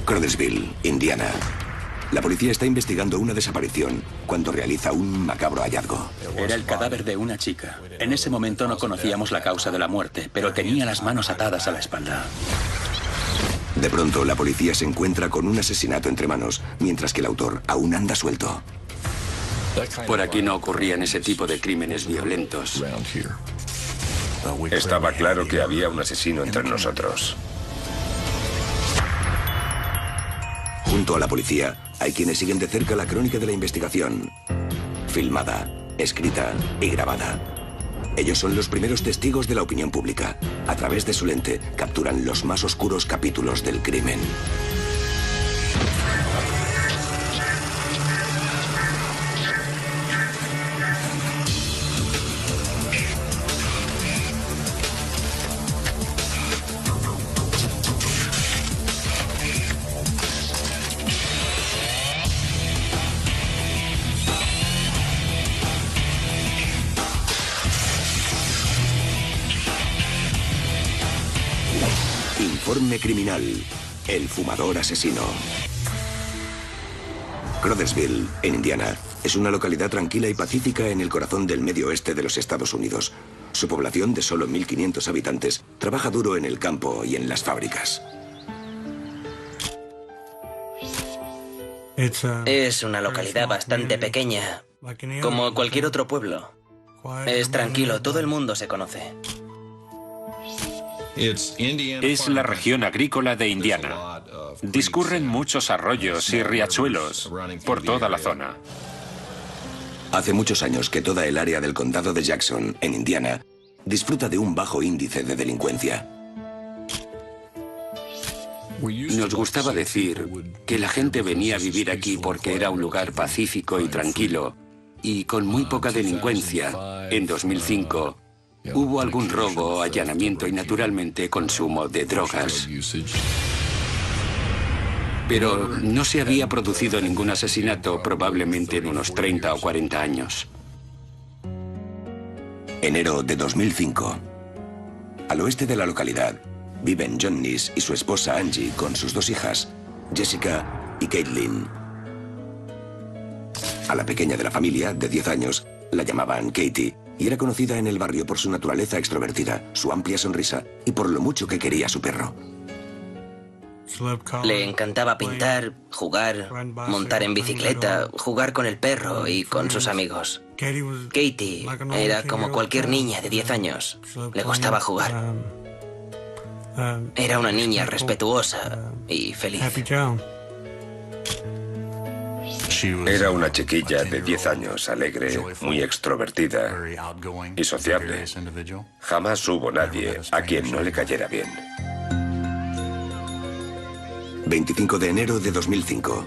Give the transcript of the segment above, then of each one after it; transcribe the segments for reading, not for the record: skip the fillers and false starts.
Crothersville, Indiana. La policía está investigando una desaparición cuando realiza un macabro hallazgo. Era el cadáver de una chica. En ese momento no conocíamos la causa de la muerte, pero tenía las manos atadas a la espalda. De pronto, la policía se encuentra con un asesinato entre manos, mientras que el autor aún anda suelto. Por aquí no ocurrían ese tipo de crímenes violentos. Estaba claro que había un asesino entre nosotros. Junto a la policía, hay quienes siguen de cerca la crónica de la investigación. Filmada, escrita y grabada. Ellos son los primeros testigos de la opinión pública. A través de su lente, capturan los más oscuros capítulos del crimen. Informe criminal. El fumador asesino. Crothersville, en Indiana, es una localidad tranquila y pacífica en el corazón del medio oeste de los Estados Unidos. Su población, de solo 1.500 habitantes, trabaja duro en el campo y en las fábricas. Es una localidad bastante pequeña, como cualquier otro pueblo. Es tranquilo, todo el mundo se conoce. Es la región agrícola de Indiana. Discurren muchos arroyos y riachuelos por toda la zona. Hace muchos años que toda el área del condado de Jackson, en Indiana, disfruta de un bajo índice de delincuencia. Nos gustaba decir que la gente venía a vivir aquí porque era un lugar pacífico y tranquilo y con muy poca delincuencia. En 2005 hubo algún robo, allanamiento y naturalmente consumo de drogas. Pero no se había producido ningún asesinato probablemente en unos 30 o 40 años. Enero de 2005. Al oeste de la localidad viven John Neese y su esposa Angie con sus dos hijas, Jessica y Caitlin. A la pequeña de la familia, de 10 años, la llamaban Katie y era conocida en el barrio por su naturaleza extrovertida, su amplia sonrisa y por lo mucho que quería a su perro. Le encantaba pintar, jugar, montar en bicicleta, jugar con el perro y con sus amigos. Katie era como cualquier niña de 10 años. Le gustaba jugar. Era una niña respetuosa y feliz. Era una chiquilla de 10 años, alegre, muy extrovertida y sociable. Jamás hubo nadie a quien no le cayera bien. 25 de enero de 2005.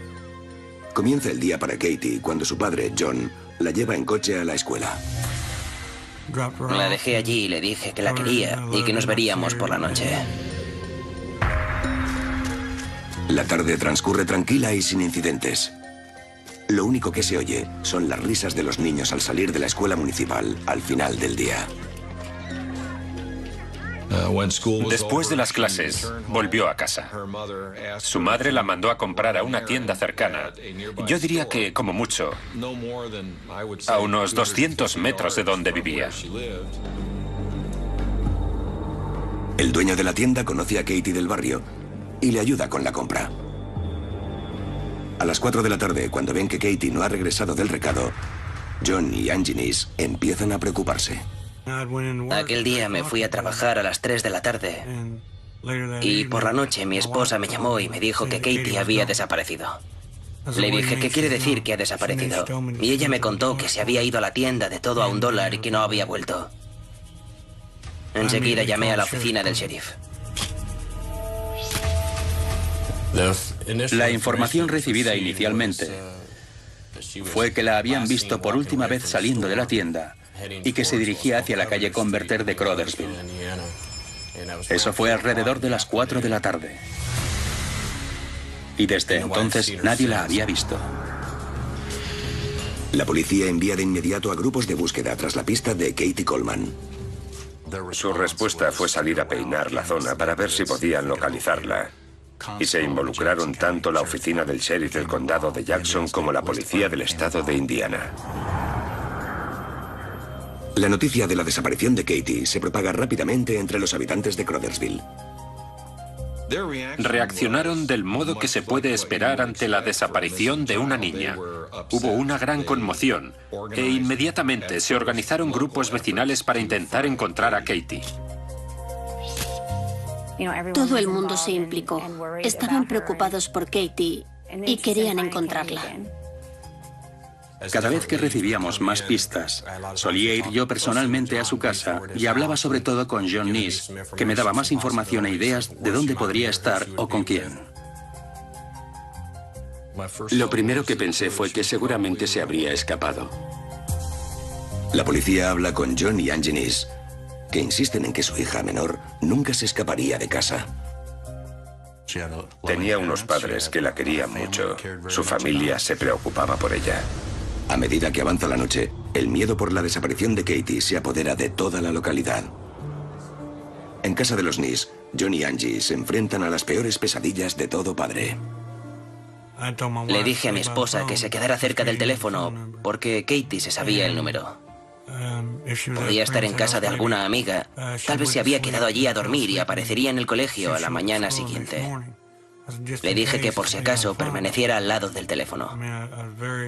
Comienza el día para Katie cuando su padre, John, la lleva en coche a la escuela. La dejé allí y le dije que la quería y que nos veríamos por la noche. La tarde transcurre tranquila y sin incidentes. Lo único que se oye son las risas de los niños al salir de la escuela municipal al final del día. Después de las clases, volvió a casa. Su madre la mandó a comprar a una tienda cercana. Yo diría que, como mucho, a unos 200 metros de donde vivía. El dueño de la tienda conoce a Katie del barrio y le ayuda con la compra. A las 4 de la tarde, cuando ven que Katie no ha regresado del recado, John y Angie Neese empiezan a preocuparse. Aquel día me fui a trabajar a las 3 de la tarde y por la noche mi esposa me llamó y me dijo que Katie había desaparecido. Le dije, ¿qué quiere decir que ha desaparecido? Y ella me contó que se había ido a la tienda de todo a $1 y que no había vuelto. Enseguida llamé a la oficina del sheriff. La información recibida inicialmente fue que la habían visto por última vez saliendo de la tienda y que se dirigía hacia la calle Converter de Crothersville. Eso fue alrededor de las 4 de la tarde. Y desde entonces nadie la había visto. La policía envía de inmediato a grupos de búsqueda tras la pista de Katie Coleman. Su respuesta fue salir a peinar la zona para ver si podían localizarla. y se involucraron tanto la oficina del sheriff del condado de Jackson como la policía del estado de Indiana. La noticia de la desaparición de Katie se propaga rápidamente entre los habitantes de Crothersville. Reaccionaron del modo que se puede esperar ante la desaparición de una niña. Hubo una gran conmoción e inmediatamente se organizaron grupos vecinales para intentar encontrar a Katie. Todo el mundo se implicó. Estaban preocupados por Katie y querían encontrarla. Cada vez que recibíamos más pistas, solía ir yo personalmente a su casa y hablaba sobre todo con John Neese, que me daba más información e ideas de dónde podría estar o con quién. Lo primero que pensé fue que seguramente se habría escapado. La policía habla con John y Angie Neese, que insisten en que su hija menor nunca se escaparía de casa. Tenía unos padres que la querían mucho. Su familia se preocupaba por ella. A medida que avanza la noche, el miedo por la desaparición de Katie se apodera de toda la localidad. En casa de los Neese, John y Angie se enfrentan a las peores pesadillas de todo padre. Le dije a mi esposa que se quedara cerca del teléfono porque Katie se sabía el número. Podía estar en casa de alguna amiga. Tal vez se había quedado allí a dormir y aparecería en el colegio a la mañana siguiente. Le dije que por si acaso permaneciera al lado del teléfono.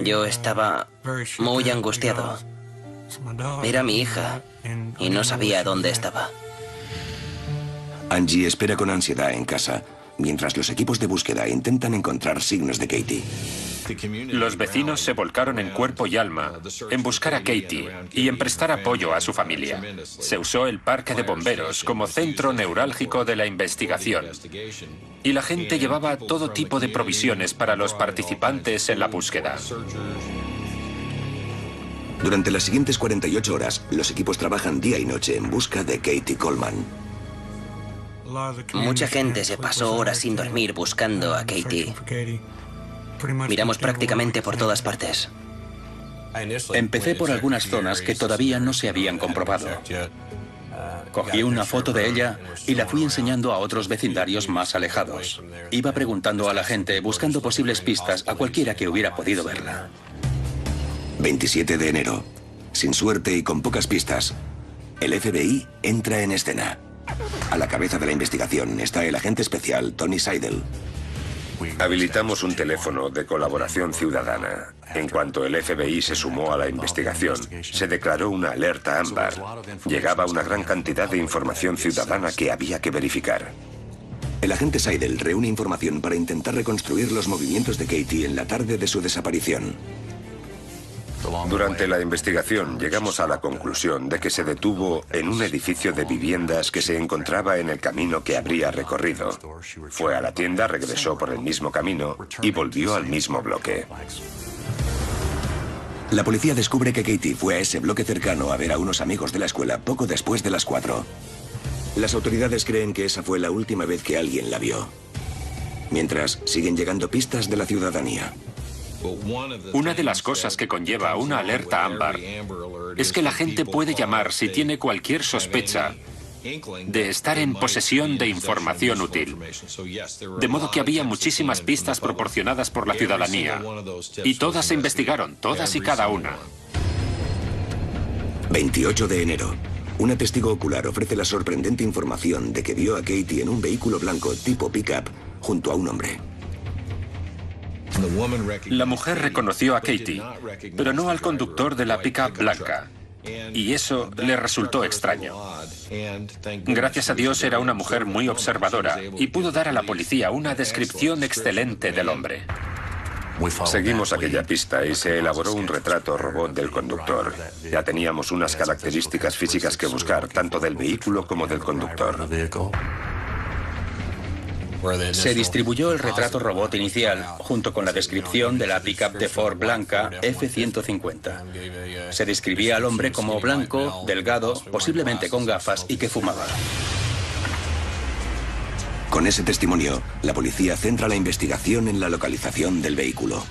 Yo estaba muy angustiado. Era mi hija y no sabía dónde estaba. Angie espera con ansiedad en casa, mientras los equipos de búsqueda intentan encontrar signos de Katie. Los vecinos se volcaron en cuerpo y alma en buscar a Katie y en prestar apoyo a su familia. Se usó el parque de bomberos como centro neurálgico de la investigación. Y la gente llevaba todo tipo de provisiones para los participantes en la búsqueda. Durante las siguientes 48 horas, los equipos trabajan día y noche en busca de Katie Coleman. Mucha gente se pasó horas sin dormir buscando a Katie. Miramos prácticamente por todas partes. Empecé por algunas zonas que todavía no se habían comprobado. Cogí una foto de ella y la fui enseñando a otros vecindarios más alejados. Iba preguntando a la gente, buscando posibles pistas a cualquiera que hubiera podido verla. 27 de enero. Sin suerte y con pocas pistas, el FBI entra en escena. A la cabeza de la investigación está el agente especial Tony Seidel. Habilitamos un teléfono de colaboración ciudadana. En cuanto el FBI se sumó a la investigación, se declaró una alerta ámbar. Llegaba una gran cantidad de información ciudadana que había que verificar. El agente Seidel reúne información para intentar reconstruir los movimientos de Katie en la tarde de su desaparición. Durante la investigación llegamos a la conclusión de que se detuvo en un edificio de viviendas que se encontraba en el camino que habría recorrido. Fue a la tienda, regresó por el mismo camino y volvió al mismo bloque. La policía descubre que Katie fue a ese bloque cercano a ver a unos amigos de la escuela poco después de las 4. Las autoridades creen que esa fue la última vez que alguien la vio. Mientras, siguen llegando pistas de la ciudadanía. Una de las cosas que conlleva una alerta ámbar es que la gente puede llamar si tiene cualquier sospecha de estar en posesión de información útil. De modo que había muchísimas pistas proporcionadas por la ciudadanía y todas se investigaron, todas y cada una. 28 de enero. Una testigo ocular ofrece la sorprendente información de que vio a Katie en un vehículo blanco tipo pick-up junto a un hombre. La mujer reconoció a Katie, pero no al conductor de la pick-up blanca. Y eso le resultó extraño. Gracias a Dios era una mujer muy observadora y pudo dar a la policía una descripción excelente del hombre. Seguimos aquella pista y se elaboró un retrato robot del conductor. Ya teníamos unas características físicas que buscar, tanto del vehículo como del conductor. Se distribuyó el retrato robot inicial, junto con la descripción de la pick-up de Ford blanca F-150. Se describía al hombre como blanco, delgado, posiblemente con gafas y que fumaba. Con ese testimonio, la policía centra la investigación en la localización del vehículo.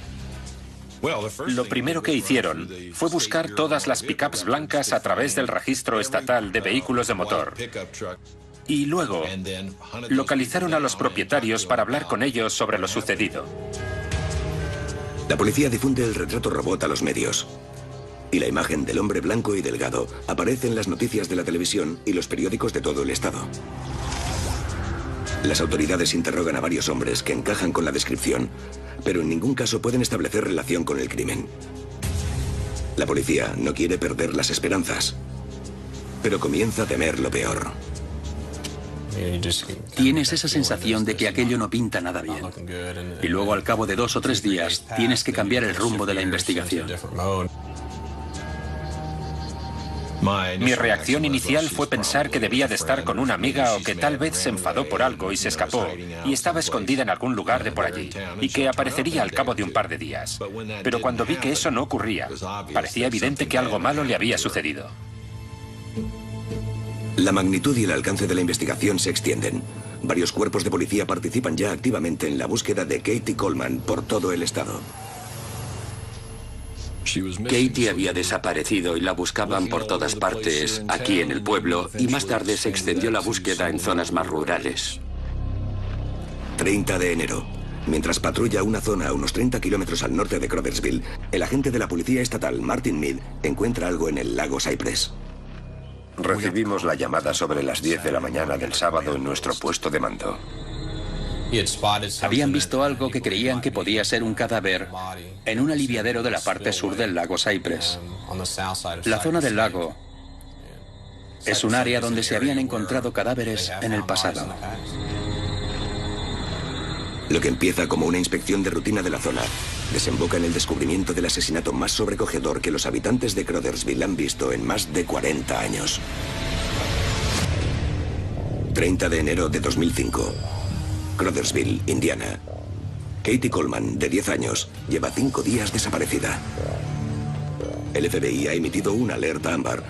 Lo primero que hicieron fue buscar todas las pick-ups blancas a través del registro estatal de vehículos de motor. Y luego localizaron a los propietarios para hablar con ellos sobre lo sucedido. La policía difunde el retrato robot a los medios. Y la imagen del hombre blanco y delgado aparece en las noticias de la televisión y los periódicos de todo el estado. Las autoridades interrogan a varios hombres que encajan con la descripción, pero en ningún caso pueden establecer relación con el crimen. La policía no quiere perder las esperanzas, pero comienza a temer lo peor. Tienes esa sensación de que aquello no pinta nada bien. Y luego, al cabo de 2 o 3 días, tienes que cambiar el rumbo de la investigación. Mi reacción inicial fue pensar que debía de estar con una amiga o que tal vez se enfadó por algo y se escapó y estaba escondida en algún lugar de por allí y que aparecería al cabo de un par de días. Pero cuando vi que eso no ocurría, parecía evidente que algo malo le había sucedido. La magnitud y el alcance de la investigación se extienden. Varios cuerpos de policía participan ya activamente en la búsqueda de Katie Coleman por todo el estado. Katie había desaparecido y la buscaban por todas partes, aquí en el pueblo, y más tarde se extendió la búsqueda en zonas más rurales. 30 de enero. Mientras patrulla una zona a unos 30 kilómetros al norte de Crothersville, el agente de la policía estatal, Martin Mead, encuentra algo en el lago Cypress. Recibimos la llamada sobre las 10 de la mañana del sábado en nuestro puesto de mando. Habían visto algo que creían que podía ser un cadáver en un aliviadero de la parte sur del lago Cypress. La zona del lago es un área donde se habían encontrado cadáveres en el pasado. Lo que empieza como una inspección de rutina de la zona desemboca en el descubrimiento del asesinato más sobrecogedor que los habitantes de Crothersville han visto en más de 40 años. 30 de enero de 2005. Crothersville, Indiana. Katie Coleman, de 10 años, lleva 5 días desaparecida. El FBI ha emitido una alerta ámbar,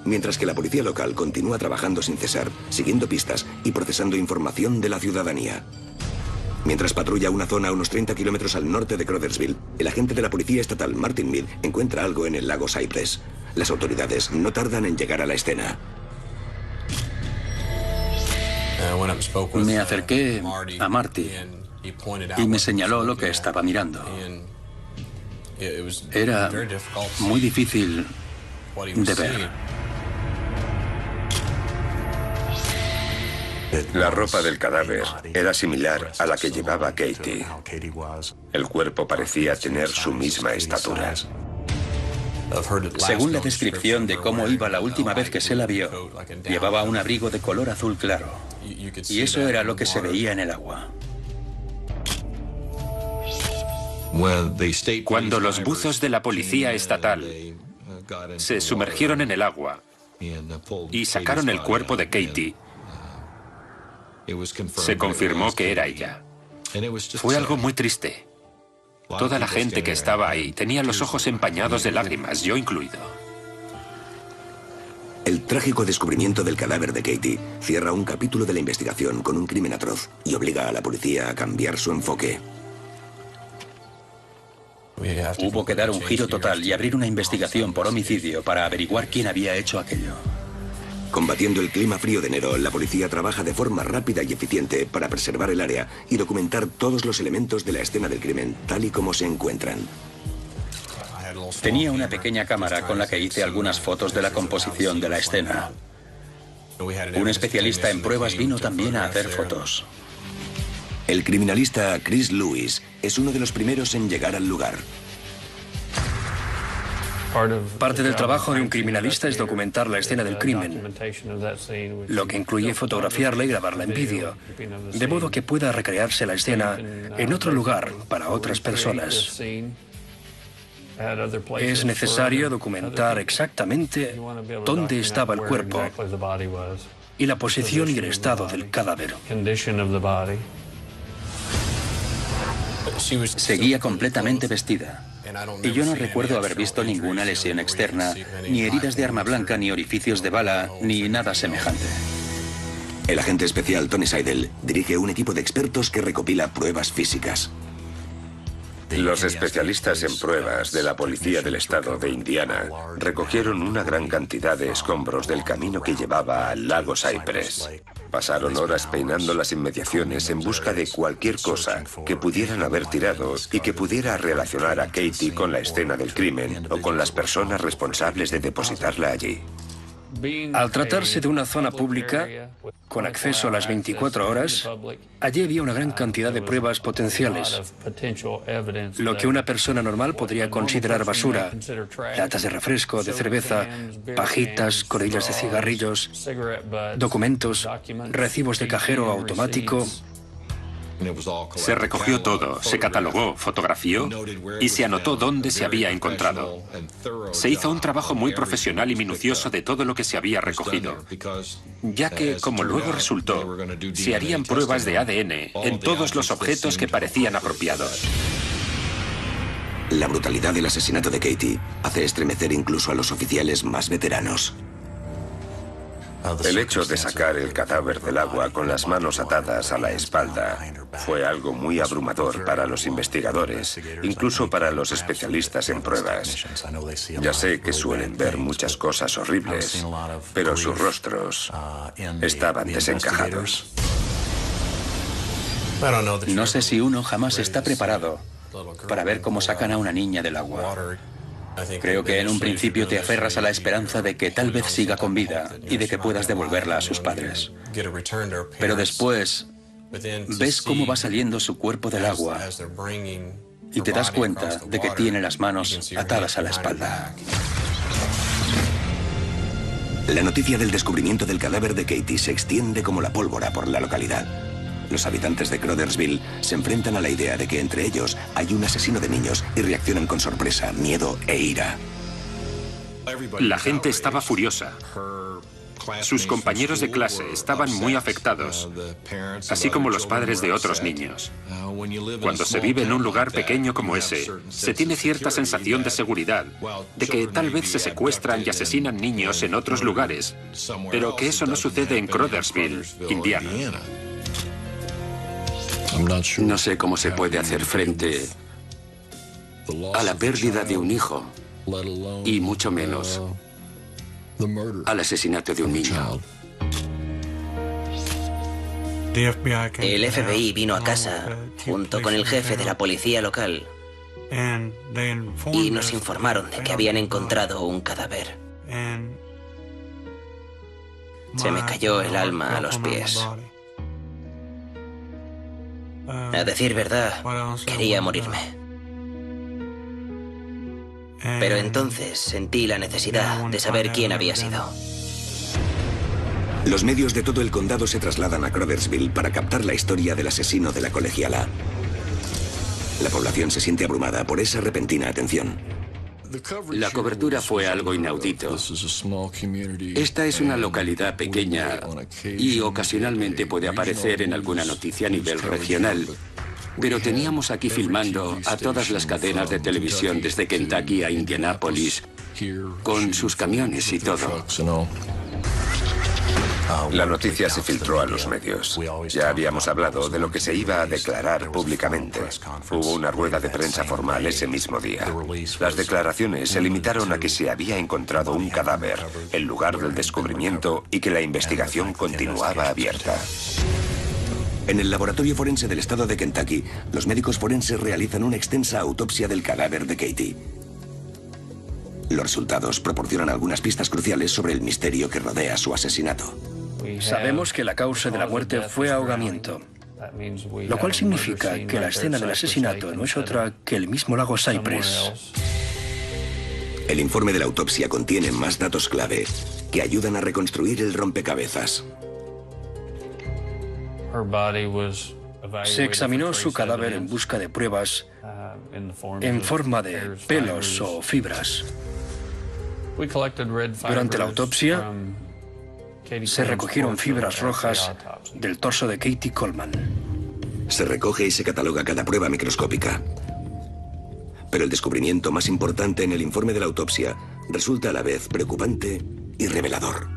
mientras que la policía local continúa trabajando sin cesar, siguiendo pistas y procesando información de la ciudadanía. Mientras patrulla una zona a unos 30 kilómetros al norte de Crothersville, el agente de la policía estatal, Martin Mead, encuentra algo en el lago Cypress. Las autoridades no tardan en llegar a la escena. Me acerqué a Marty y me señaló lo que estaba mirando. Era muy difícil de ver. La ropa del cadáver era similar a la que llevaba Katie. El cuerpo parecía tener su misma estatura. Según la descripción de cómo iba la última vez que se la vio, llevaba un abrigo de color azul claro. Y eso era lo que se veía en el agua. Cuando los buzos de la policía estatal se sumergieron en el agua y sacaron el cuerpo de Katie, se confirmó que era ella. Fue algo muy triste. Toda la gente que estaba ahí tenía los ojos empañados de lágrimas, yo incluido. El trágico descubrimiento del cadáver de Katie cierra un capítulo de la investigación con un crimen atroz y obliga a la policía a cambiar su enfoque. Hubo que dar un giro total y abrir una investigación por homicidio para averiguar quién había hecho aquello. Combatiendo el clima frío de enero, la policía trabaja de forma rápida y eficiente para preservar el área y documentar todos los elementos de la escena del crimen, tal y como se encuentran. Tenía una pequeña cámara con la que hice algunas fotos de la composición de la escena. Un especialista en pruebas vino también a hacer fotos. El criminalista Chris Lewis es uno de los primeros en llegar al lugar. Parte del trabajo de un criminalista es documentar la escena del crimen, lo que incluye fotografiarla y grabarla en vídeo, de modo que pueda recrearse la escena en otro lugar para otras personas. Es necesario documentar exactamente dónde estaba el cuerpo y la posición y el estado del cadáver. Seguía completamente vestida. Y yo no recuerdo haber visto ninguna lesión externa, ni heridas de arma blanca, ni orificios de bala, ni nada semejante. El agente especial Tony Seidel dirige un equipo de expertos que recopila pruebas físicas. Los especialistas en pruebas de la Policía del Estado de Indiana recogieron una gran cantidad de escombros del camino que llevaba al lago Cypress. Pasaron horas peinando las inmediaciones en busca de cualquier cosa que pudieran haber tirado y que pudiera relacionar a Katie con la escena del crimen o con las personas responsables de depositarla allí. Al tratarse de una zona pública, con acceso a las 24 horas, allí había una gran cantidad de pruebas potenciales. Lo que una persona normal podría considerar basura: latas de refresco, de cerveza, pajitas, colillas de cigarrillos, documentos, recibos de cajero automático. Se recogió todo, se catalogó, fotografió y se anotó dónde se había encontrado. Se hizo un trabajo muy profesional y minucioso de todo lo que se había recogido, ya que, como luego resultó, se harían pruebas de ADN en todos los objetos que parecían apropiados. La brutalidad del asesinato de Katie hace estremecer incluso a los oficiales más veteranos. El hecho de sacar el cadáver del agua con las manos atadas a la espalda fue algo muy abrumador para los investigadores, incluso para los especialistas en pruebas. Ya sé que suelen ver muchas cosas horribles, pero sus rostros estaban desencajados. No sé si uno jamás está preparado para ver cómo sacan a una niña del agua. Creo que en un principio te aferras a la esperanza de que tal vez siga con vida y de que puedas devolverla a sus padres. Pero después ves cómo va saliendo su cuerpo del agua y te das cuenta de que tiene las manos atadas a la espalda. La noticia del descubrimiento del cadáver de Katie se extiende como la pólvora por la localidad. Los habitantes de Crothersville se enfrentan a la idea de que entre ellos hay un asesino de niños y reaccionan con sorpresa, miedo e ira. La gente estaba furiosa. Sus compañeros de clase estaban muy afectados, así como los padres de otros niños. Cuando se vive en un lugar pequeño como ese, se tiene cierta sensación de seguridad, de que tal vez se secuestran y asesinan niños en otros lugares, pero que eso no sucede en Crothersville, Indiana. No sé cómo se puede hacer frente a la pérdida de un hijo, y mucho menos al asesinato de un niño. El FBI vino a casa junto con el jefe de la policía local y nos informaron de que habían encontrado un cadáver. Se me cayó el alma a los pies. A decir verdad, quería morirme. Pero entonces sentí la necesidad de saber quién había sido. Los medios de todo el condado se trasladan a Crothersville para captar la historia del asesino de la colegiala. La población se siente abrumada por esa repentina atención. La cobertura fue algo inaudito. Esta es una localidad pequeña y ocasionalmente puede aparecer en alguna noticia a nivel regional. Pero teníamos aquí filmando a todas las cadenas de televisión desde Kentucky a Indianápolis, con sus camiones y todo. La noticia se filtró a los medios. Ya habíamos hablado de lo que se iba a declarar públicamente. Hubo una rueda de prensa formal ese mismo día. Las declaraciones se limitaron a que se había encontrado un cadáver, el lugar del descubrimiento y que la investigación continuaba abierta. En el laboratorio forense del estado de Kentucky, los médicos forenses realizan una extensa autopsia del cadáver de Katie. Los resultados proporcionan algunas pistas cruciales sobre el misterio que rodea su asesinato. Sabemos que la causa de la muerte fue ahogamiento, lo cual significa que la escena del asesinato no es otra que el mismo lago Cypress. El informe de la autopsia contiene más datos clave que ayudan a reconstruir el rompecabezas. Se examinó su cadáver en busca de pruebas en forma de pelos o fibras. Durante la autopsia, se recogieron fibras rojas del torso de Katie Coleman. Se recoge y se cataloga cada prueba microscópica. Pero el descubrimiento más importante en el informe de la autopsia resulta a la vez preocupante y revelador.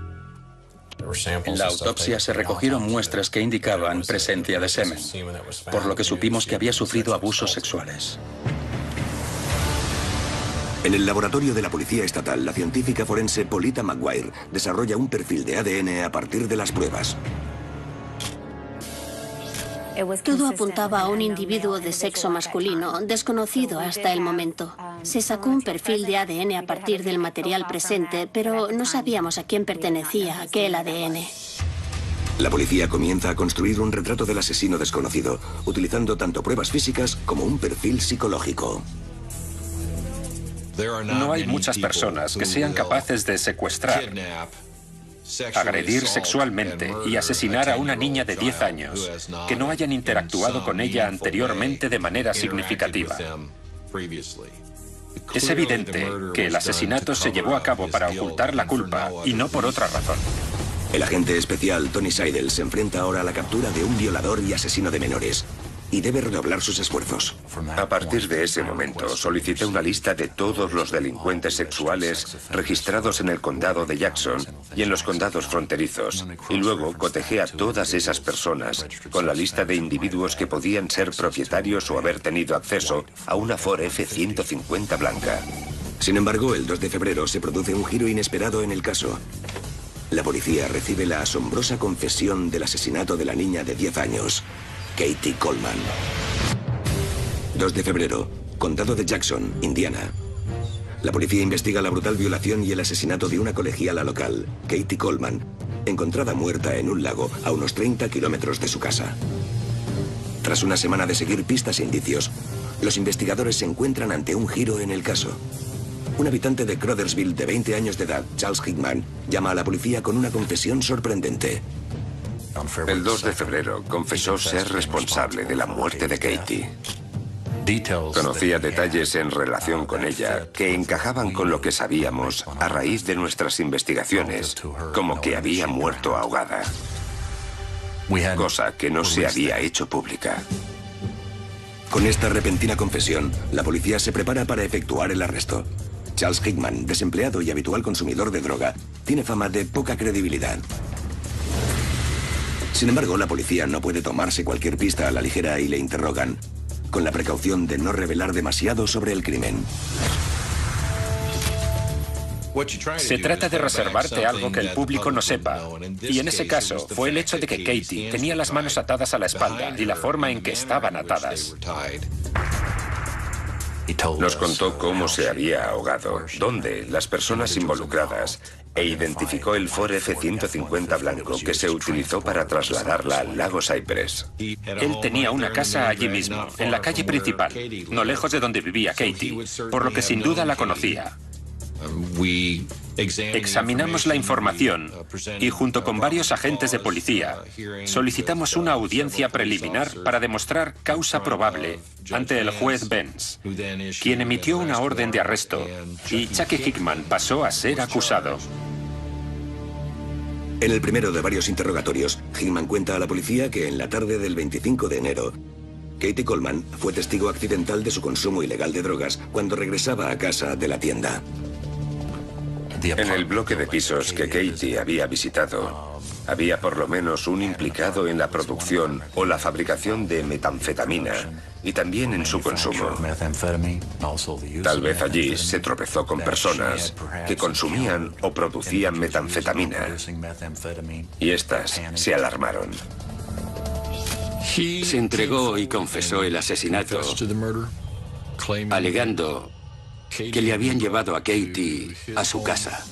En la autopsia se recogieron muestras que indicaban presencia de semen, por lo que supimos que había sufrido abusos sexuales. En el laboratorio de la Policía Estatal, la científica forense Polita McGuire desarrolla un perfil de ADN a partir de las pruebas. Todo apuntaba a un individuo de sexo masculino, desconocido hasta el momento. Se sacó un perfil de ADN a partir del material presente, pero no sabíamos a quién pertenecía aquel ADN. La policía comienza a construir un retrato del asesino desconocido, utilizando tanto pruebas físicas como un perfil psicológico. No hay muchas personas que sean capaces de secuestrar, agredir sexualmente y asesinar a una niña de 10 años que no hayan interactuado con ella anteriormente de manera significativa. Es evidente que el asesinato se llevó a cabo para ocultar la culpa y no por otra razón. El agente especial Tony Seidel se enfrenta ahora a la captura de un violador y asesino de menores y debe redoblar sus esfuerzos. A partir de ese momento, solicité una lista de todos los delincuentes sexuales registrados en el condado de Jackson y en los condados fronterizos, y luego cotejé a todas esas personas con la lista de individuos que podían ser propietarios o haber tenido acceso a una Ford F-150 blanca. Sin embargo, el 2 de febrero se produce un giro inesperado en el caso. La policía recibe la asombrosa confesión del asesinato de la niña de 10 años. Katie Coleman. 2 de febrero, condado de Jackson, Indiana. La policía investiga la brutal violación y el asesinato de una colegiala local, Katie Coleman, encontrada muerta en un lago a unos 30 kilómetros de su casa. Tras una semana de seguir pistas e indicios, los investigadores se encuentran ante un giro en el caso. Un habitante de Crothersville de 20 años de edad, Charles Hickman, llama a la policía con una confesión sorprendente. El 2 de febrero confesó ser responsable de la muerte de Katie. Conocía detalles en relación con ella que encajaban con lo que sabíamos a raíz de nuestras investigaciones, como que había muerto ahogada, cosa que no se había hecho pública. Con esta repentina confesión, la policía se prepara para efectuar el arresto. Charles Hickman, desempleado y habitual consumidor de droga, tiene fama de poca credibilidad. Sin embargo, la policía no puede tomarse cualquier pista a la ligera y le interrogan, con la precaución de no revelar demasiado sobre el crimen. Se trata de reservarte algo que el público no sepa, y en ese caso fue el hecho de que Katie tenía las manos atadas a la espalda y la forma en que estaban atadas. Nos contó cómo se había ahogado, dónde, las personas involucradas, e identificó el Ford F-150 blanco que se utilizó para trasladarla al lago Cypress. Él tenía una casa allí mismo, en la calle principal, no lejos de donde vivía Katie, por lo que sin duda la conocía. Examinamos la información y junto con varios agentes de policía solicitamos una audiencia preliminar para demostrar causa probable ante el juez Benz, quien emitió una orden de arresto y Chucky Hickman pasó a ser acusado. En el primero de varios interrogatorios, Hickman cuenta a la policía que en la tarde del 25 de enero, Katie Coleman fue testigo accidental de su consumo ilegal de drogas cuando regresaba a casa de la tienda. En el bloque de pisos que Katie había visitado, había por lo menos un implicado en la producción o la fabricación de metanfetamina y también en su consumo. Tal vez allí se tropezó con personas que consumían o producían metanfetamina y estas se alarmaron. Se entregó y confesó el asesinato, alegando que le habían llevado a Katie a su casa.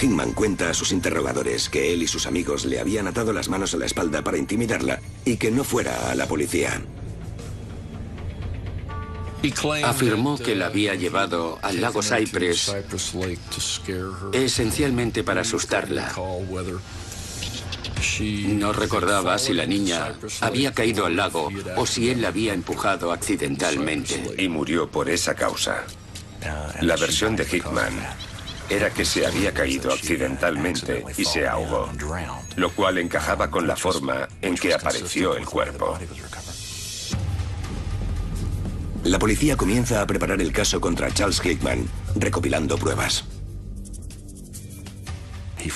Hickman cuenta a sus interrogadores que él y sus amigos le habían atado las manos a la espalda para intimidarla y que no fuera a la policía. Afirmó que la había llevado al lago Cypress esencialmente para asustarla. No recordaba si la niña había caído al lago o si él la había empujado accidentalmente. Y murió por esa causa. La versión de Hickman era que se había caído accidentalmente y se ahogó, lo cual encajaba con la forma en que apareció el cuerpo. La policía comienza a preparar el caso contra Charles Hickman, recopilando pruebas.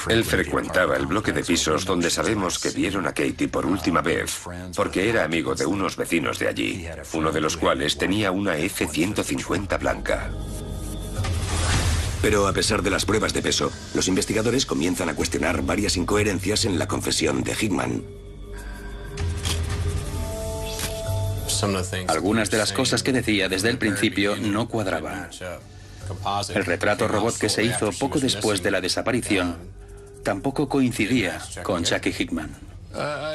Él frecuentaba el bloque de pisos donde sabemos que vieron a Katie por última vez, porque era amigo de unos vecinos de allí, uno de los cuales tenía una F-150 blanca. Pero a pesar de las pruebas de peso, los investigadores comienzan a cuestionar varias incoherencias en la confesión de Hickman. Algunas de las cosas que decía desde el principio no cuadraban. El retrato robot que se hizo poco después de la desaparición tampoco coincidía con Chucky Hickman.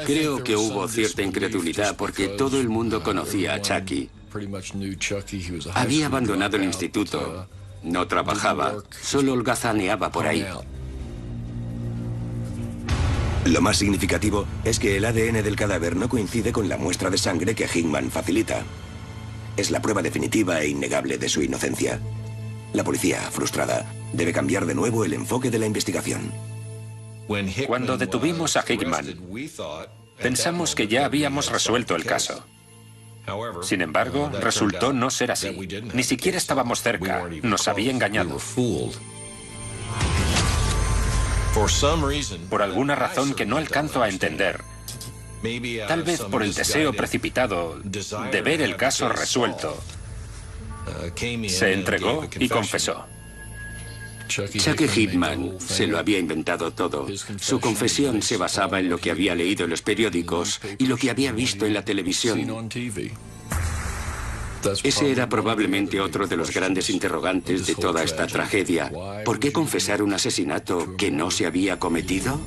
Creo que hubo cierta incredulidad porque todo el mundo conocía a Chucky. Había abandonado el instituto, no trabajaba, solo holgazaneaba por ahí. Lo más significativo es que el ADN del cadáver no coincide con la muestra de sangre que Hickman facilita. Es la prueba definitiva e innegable de su inocencia. La policía, frustrada, debe cambiar de nuevo el enfoque de la investigación. Cuando detuvimos a Hickman, pensamos que ya habíamos resuelto el caso. Sin embargo, resultó no ser así. Ni siquiera estábamos cerca. Nos había engañado. Por alguna razón que no alcanzo a entender, tal vez por el deseo precipitado de ver el caso resuelto, se entregó y confesó. Chucky Hickman se lo había inventado todo. Su confesión se basaba en lo que había leído en los periódicos y lo que había visto en la televisión. Ese era probablemente otro de los grandes interrogantes de toda esta tragedia. ¿Por qué confesar un asesinato que no se había cometido?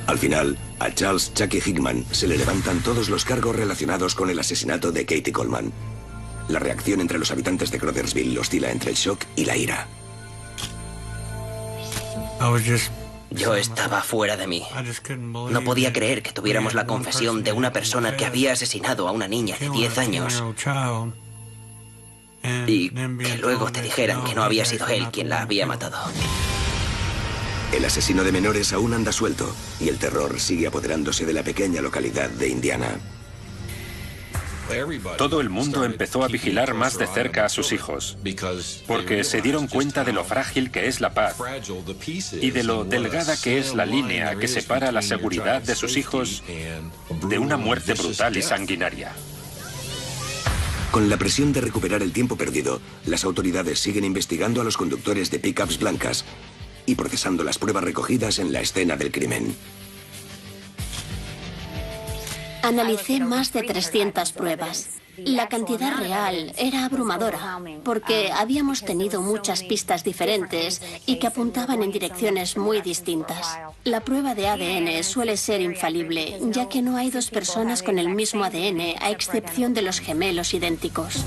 Al final, a Charles Chucky Hickman se le levantan todos los cargos relacionados con el asesinato de Katie Coleman. La reacción entre los habitantes de Crothersville oscila entre el shock y la ira. Yo estaba fuera de mí. No podía creer que tuviéramos la confesión de una persona que había asesinado a una niña de 10 años y que luego te dijeran que no había sido él quien la había matado. El asesino de menores aún anda suelto y el terror sigue apoderándose de la pequeña localidad de Indiana. Todo el mundo empezó a vigilar más de cerca a sus hijos, porque se dieron cuenta de lo frágil que es la paz y de lo delgada que es la línea que separa la seguridad de sus hijos de una muerte brutal y sanguinaria. Con la presión de recuperar el tiempo perdido, las autoridades siguen investigando a los conductores de pickups blancas y procesando las pruebas recogidas en la escena del crimen. Analicé más de 300 pruebas. La cantidad real era abrumadora, porque habíamos tenido muchas pistas diferentes y que apuntaban en direcciones muy distintas. La prueba de ADN suele ser infalible, ya que no hay dos personas con el mismo ADN, a excepción de los gemelos idénticos.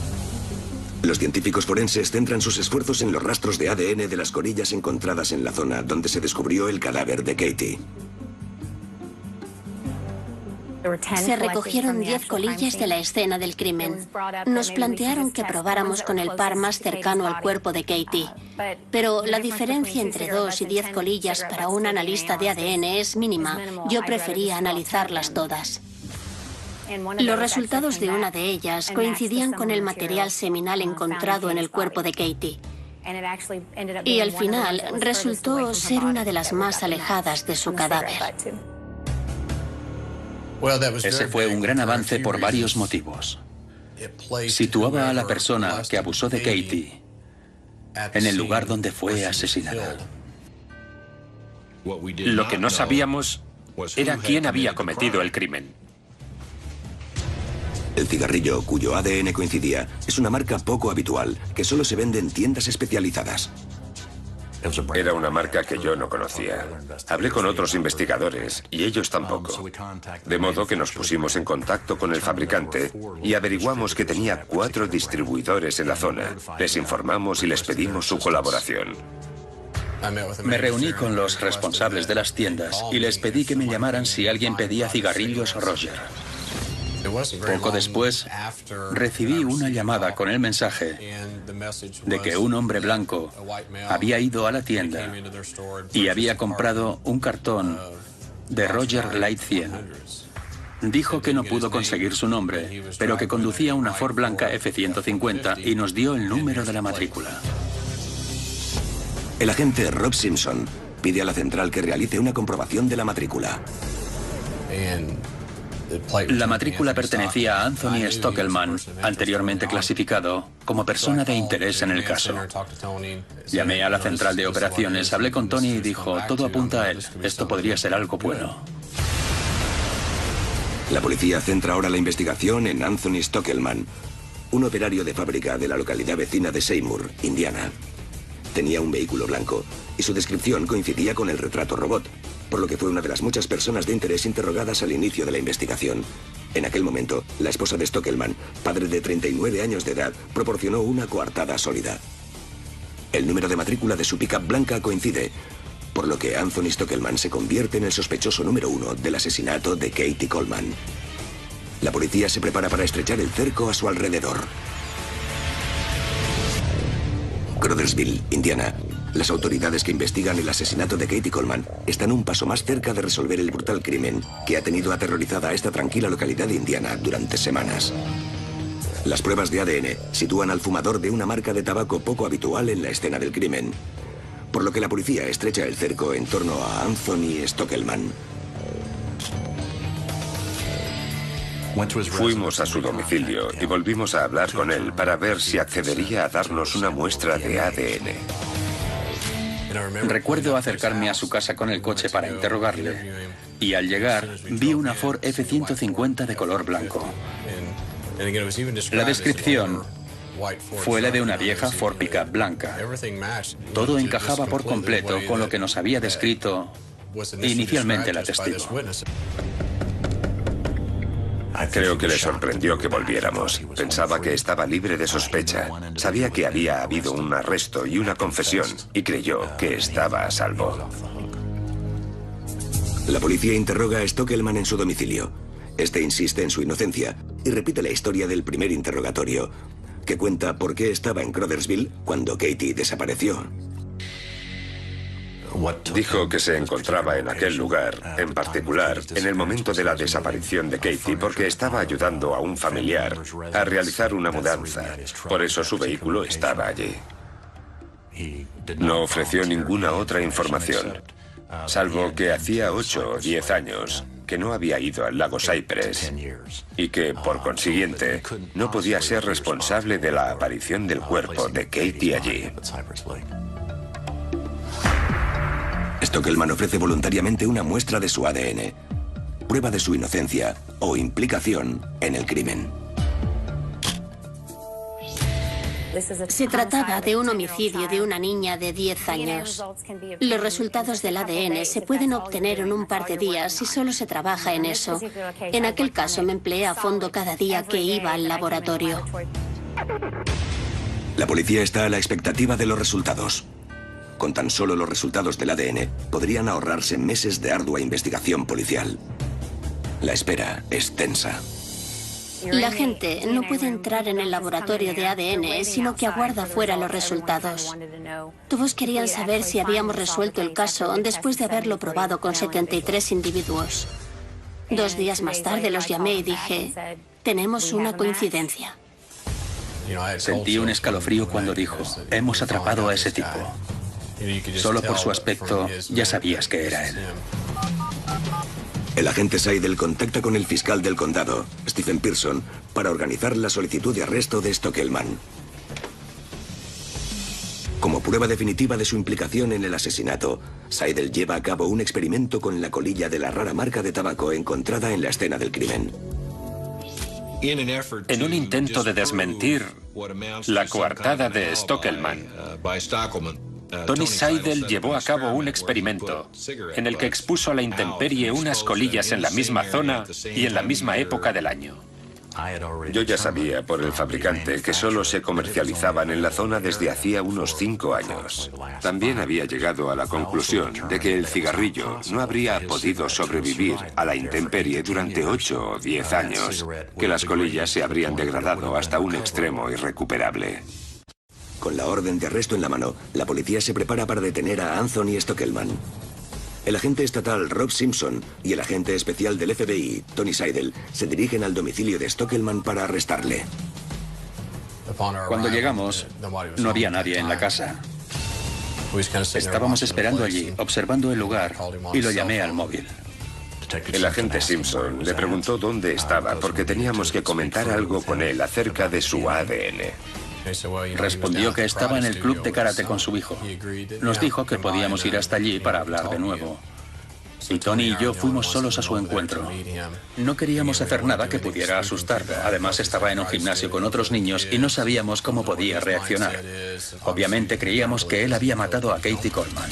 Los científicos forenses centran sus esfuerzos en los rastros de ADN de las colillas encontradas en la zona donde se descubrió el cadáver de Katie. Se recogieron 10 colillas de la escena del crimen. Nos plantearon que probáramos con el par más cercano al cuerpo de Katie. Pero la diferencia entre 2 y 10 colillas para un analista de ADN es mínima. Yo prefería analizarlas todas. Los resultados de una de ellas coincidían con el material seminal encontrado en el cuerpo de Katie. Y al final resultó ser una de las más alejadas de su cadáver. Ese fue un gran avance por varios motivos. Situaba a la persona que abusó de Katie en el lugar donde fue asesinada. Lo que no sabíamos era quién había cometido el crimen. El cigarrillo, cuyo ADN coincidía, es una marca poco habitual, que solo se vende en tiendas especializadas. Era una marca que yo no conocía. Hablé con otros investigadores y ellos tampoco. De modo que nos pusimos en contacto con el fabricante y averiguamos que tenía 4 distribuidores en la zona. Les informamos y les pedimos su colaboración. Me reuní con los responsables de las tiendas y les pedí que me llamaran si alguien pedía cigarrillos Roger. Poco después, recibí una llamada con el mensaje de que un hombre blanco había ido a la tienda y había comprado un cartón de Roger Light 100. Dijo que no pudo conseguir su nombre, pero que conducía una Ford blanca F-150 y nos dio el número de la matrícula. El agente Rob Simpson pide a la central que realice una comprobación de la matrícula. La matrícula pertenecía a Anthony Stockelman, anteriormente clasificado como persona de interés en el caso. Llamé a la central de operaciones, hablé con Tony y dijo, todo apunta a él, esto podría ser algo bueno. La policía centra ahora la investigación en Anthony Stockelman, un operario de fábrica de la localidad vecina de Seymour, Indiana. Tenía un vehículo blanco y su descripción coincidía con el retrato robot, por lo que fue una de las muchas personas de interés interrogadas al inicio de la investigación. En aquel momento, la esposa de Stockelman, padre de 39 años de edad, proporcionó una coartada sólida. El número de matrícula de su pickup blanca coincide, por lo que Anthony Stockelman se convierte en el sospechoso número 1 del asesinato de Katie Coleman. La policía se prepara para estrechar el cerco a su alrededor. Crothersville, Indiana. Las autoridades que investigan el asesinato de Katie Coleman están un paso más cerca de resolver el brutal crimen que ha tenido aterrorizada a esta tranquila localidad de Indiana durante semanas. Las pruebas de ADN sitúan al fumador de una marca de tabaco poco habitual en la escena del crimen, por lo que la policía estrecha el cerco en torno a Anthony Stockelman. Fuimos a su domicilio y volvimos a hablar con él para ver si accedería a darnos una muestra de ADN. Recuerdo acercarme a su casa con el coche para interrogarle y al llegar vi una Ford F-150 de color blanco. La descripción fue la de una vieja Ford Pickup blanca. Todo encajaba por completo con lo que nos había descrito inicialmente la testigo. Creo que le sorprendió que volviéramos. Pensaba que estaba libre de sospecha. Sabía que había habido un arresto y una confesión y creyó que estaba a salvo. La policía interroga a Stockelman en su domicilio. Este insiste en su inocencia y repite la historia del primer interrogatorio, que cuenta por qué estaba en Crothersville cuando Katie desapareció. Dijo que se encontraba en aquel lugar, en particular, en el momento de la desaparición de Katie, porque estaba ayudando a un familiar a realizar una mudanza. Por eso su vehículo estaba allí. No ofreció ninguna otra información, salvo que hacía 8 o 10 años que no había ido al lago Cypress y que, por consiguiente, no podía ser responsable de la aparición del cuerpo de Katie allí. Stockelman ofrece voluntariamente una muestra de su ADN, prueba de su inocencia o implicación en el crimen. Se trataba de un homicidio de una niña de 10 años. Los resultados del ADN se pueden obtener en un par de días si solo se trabaja en eso. En aquel caso me empleé a fondo cada día que iba al laboratorio. La policía está a la expectativa de los resultados. Con tan solo los resultados del ADN, podrían ahorrarse meses de ardua investigación policial. La espera es tensa. La gente no puede entrar en el laboratorio de ADN, sino que aguarda fuera los resultados. Todos querían saber si habíamos resuelto el caso después de haberlo probado con 73 individuos. 2 días más tarde los llamé y dije, tenemos una coincidencia. Sentí un escalofrío cuando dijo, hemos atrapado a ese tipo. Solo por su aspecto ya sabías que era él. El agente Seidel contacta con el fiscal del condado, Stephen Pearson, para organizar la solicitud de arresto de Stockelman. Como prueba definitiva de su implicación en el asesinato, Seidel lleva a cabo un experimento con la colilla de la rara marca de tabaco encontrada en la escena del crimen. En un intento de desmentir la coartada de Stockelman, Tony Seidel llevó a cabo un experimento en el que expuso a la intemperie unas colillas en la misma zona y en la misma época del año. Yo ya sabía por el fabricante que solo se comercializaban en la zona desde hacía unos 5 años. También había llegado a la conclusión de que el cigarrillo no habría podido sobrevivir a la intemperie durante 8 o 10 años, que las colillas se habrían degradado hasta un extremo irrecuperable. Con la orden de arresto en la mano, la policía se prepara para detener a Anthony Stockelman. El agente estatal Rob Simpson y el agente especial del FBI, Tony Seidel, se dirigen al domicilio de Stockelman para arrestarle. Cuando llegamos, no había nadie en la casa. Estábamos esperando allí, observando el lugar, y lo llamé al móvil. El agente Simpson le preguntó dónde estaba porque teníamos que comentar algo con él acerca de su ADN. Respondió que estaba en el club de karate con su hijo. Nos dijo que podíamos ir hasta allí para hablar de nuevo. Y Tony y yo fuimos solos a su encuentro. No queríamos hacer nada que pudiera asustarlo. Además, estaba en un gimnasio con otros niños y no sabíamos cómo podía reaccionar. Obviamente creíamos que él había matado a Katie Coleman.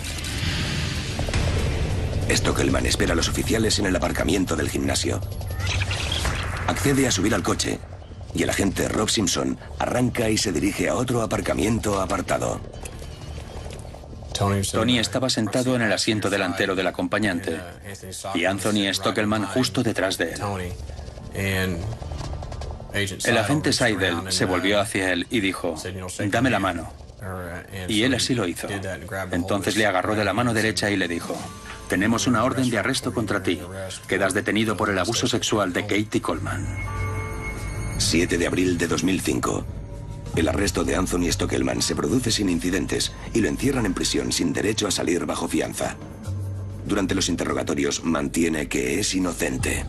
Stockelman espera a los oficiales en el aparcamiento del gimnasio. Accede a subir al coche y el agente Rob Simpson arranca y se dirige a otro aparcamiento apartado. Tony estaba sentado en el asiento delantero del acompañante y Anthony Stockelman justo detrás de él. El agente Seidel se volvió hacia él y dijo: «Dame la mano». Y él así lo hizo. Entonces le agarró de la mano derecha y le dijo: «Tenemos una orden de arresto contra ti. Quedas detenido por el abuso sexual de Katie Coleman». 7 de abril de 2005. El arresto de Anthony Stockelman se produce sin incidentes y lo encierran en prisión sin derecho a salir bajo fianza. Durante los interrogatorios mantiene que es inocente.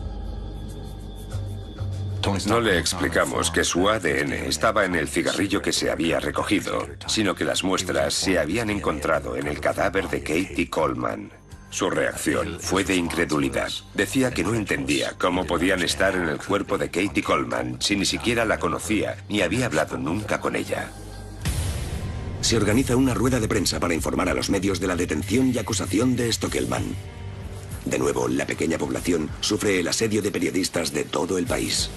No le explicamos que su ADN estaba en el cigarrillo que se había recogido, sino que las muestras se habían encontrado en el cadáver de Katie Coleman. Su reacción fue de incredulidad. Decía que no entendía cómo podían estar en el cuerpo de Katie Coleman si ni siquiera la conocía ni había hablado nunca con ella. Se organiza una rueda de prensa para informar a los medios de la detención y acusación de Stockelman. De nuevo, la pequeña población sufre el asedio de periodistas de todo el país.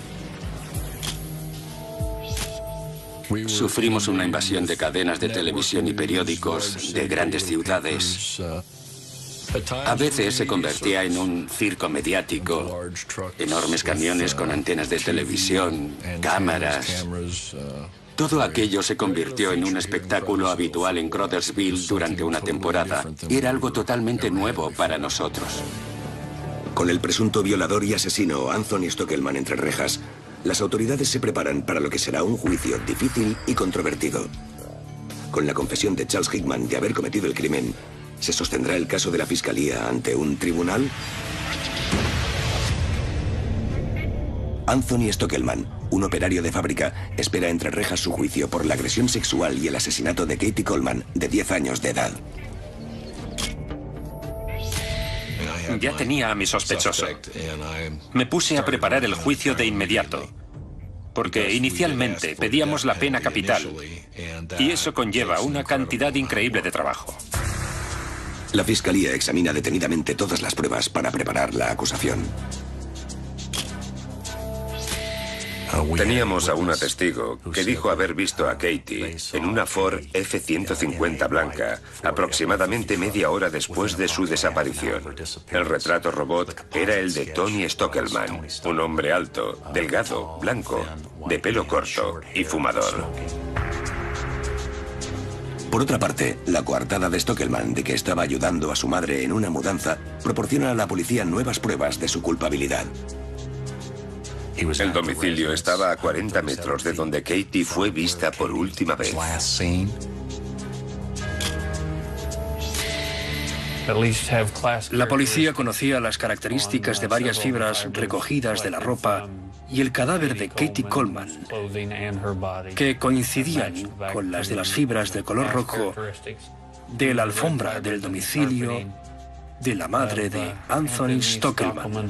Sufrimos una invasión de cadenas de televisión y periódicos de grandes ciudades. A veces se convertía en un circo mediático. Enormes camiones con antenas de televisión, cámaras. Todo aquello se convirtió en un espectáculo habitual en Crothersville durante una temporada. Era algo totalmente nuevo para nosotros. Con el presunto violador y asesino Anthony Stockelman entre rejas, las autoridades se preparan para lo que será un juicio difícil y controvertido. Con la confesión de Charles Hickman de haber cometido el crimen, ¿se sostendrá el caso de la Fiscalía ante un tribunal? Anthony Stockelman, un operario de fábrica, espera entre rejas su juicio por la agresión sexual y el asesinato de Katie Coleman, de 10 años de edad. Ya tenía a mi sospechoso. Me puse a preparar el juicio de inmediato, porque inicialmente pedíamos la pena capital, y eso conlleva una cantidad increíble de trabajo. La Fiscalía examina detenidamente todas las pruebas para preparar la acusación. Teníamos a una testigo que dijo haber visto a Katie en una Ford F-150 blanca aproximadamente media hora después de su desaparición. El retrato robot era el de Tony Stockelman, un hombre alto, delgado, blanco, de pelo corto y fumador. Por otra parte, la coartada de Stockelman de que estaba ayudando a su madre en una mudanza proporciona a la policía nuevas pruebas de su culpabilidad. El domicilio estaba a 40 metros de donde Katie fue vista por última vez. La policía conocía las características de varias fibras recogidas de la ropa y el cadáver de Katie Coleman, que coincidían con las de las fibras de color rojo de la alfombra del domicilio de la madre de Anthony Stockelman.